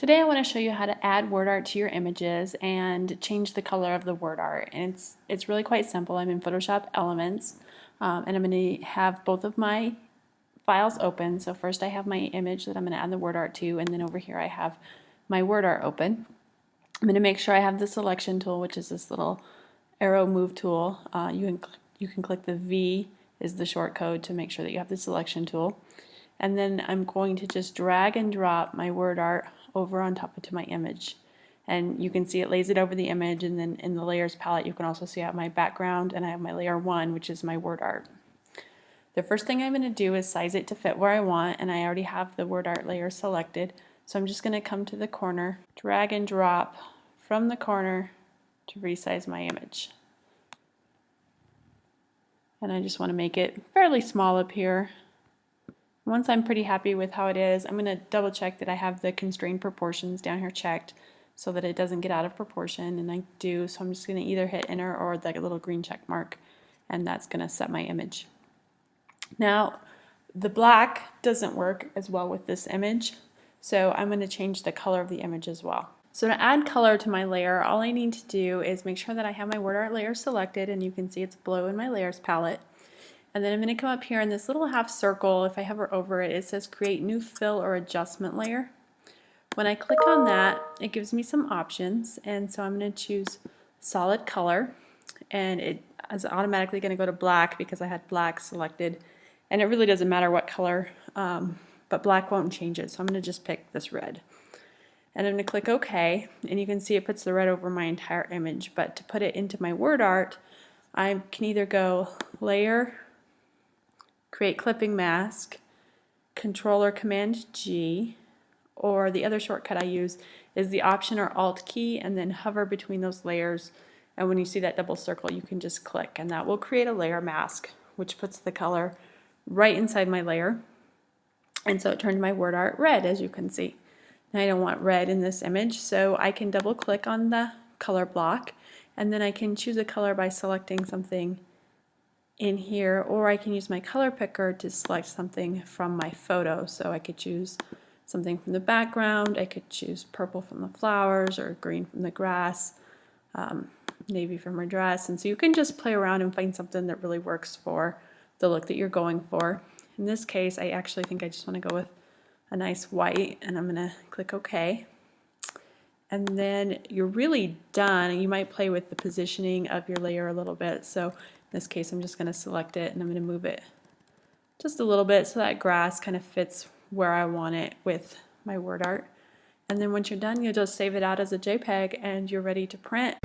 Today I want to show you how to add word art to your images and change the color of the word art. And it's really quite simple. I'm in Photoshop Elements and I'm going to have both of my files open. So first I have my image that I'm going to add the word art to, and then over here I have my word art open. I'm going to make sure I have the selection tool, which is this little arrow move tool. You can click the V is the short code to make sure that you have the selection tool. And then I'm going to just drag and drop my word art over on top of my image. And you can see it lays it over the image, and then in the layers palette you can also see I have my background and I have my layer 1, which is my word art. The first thing I'm going to do is size it to fit where I want, and I already have the word art layer selected. So I'm just going to come to the corner, drag and drop from the corner to resize my image. And I just want to make it fairly small up here. Once I'm pretty happy with how it is, I'm going to double check that I have the constrained proportions down here checked so that it doesn't get out of proportion, and I do, so I'm just going to either hit enter or the little green check mark, and that's going to set my image. Now the black doesn't work as well with this image, so I'm going to change the color of the image as well. So to add color to my layer, all I need to do is make sure that I have my word art layer selected, and you can see it's blue in my layers palette. And then I'm going to come up here in this little half circle. If I hover over it, it says create new fill or adjustment layer. When I click on that, it gives me some options, and so I'm going to choose solid color, and it is automatically going to go to black because I had black selected, and it really doesn't matter what color, but black won't change it, so I'm going to just pick this red. And I'm going to click OK, and you can see it puts the red over my entire image. But to put it into my word art, I can either go layer, create clipping mask, Control or Command G, or the other shortcut I use is the Option or Alt key, and then hover between those layers, and when you see that double circle you can just click, and that will create a layer mask which puts the color right inside my layer. And so it turned my word art red, as you can see. Now I don't want red in this image, so I can double click on the color block, and then I can choose a color by selecting something in here, or I can use my color picker to select something from my photo. So I could choose something from the background, I could choose purple from the flowers, or green from the grass, navy from her dress, and so you can just play around and find something that really works for the look that you're going for. In this case, I actually think I just want to go with a nice white, and I'm going to click OK. And then you're really done. You might play with the positioning of your layer a little bit. So in this case, I'm just going to select it, and I'm going to move it just a little bit so that grass kind of fits where I want it with my word art. And then once you're done, you'll just save it out as a JPEG, and you're ready to print.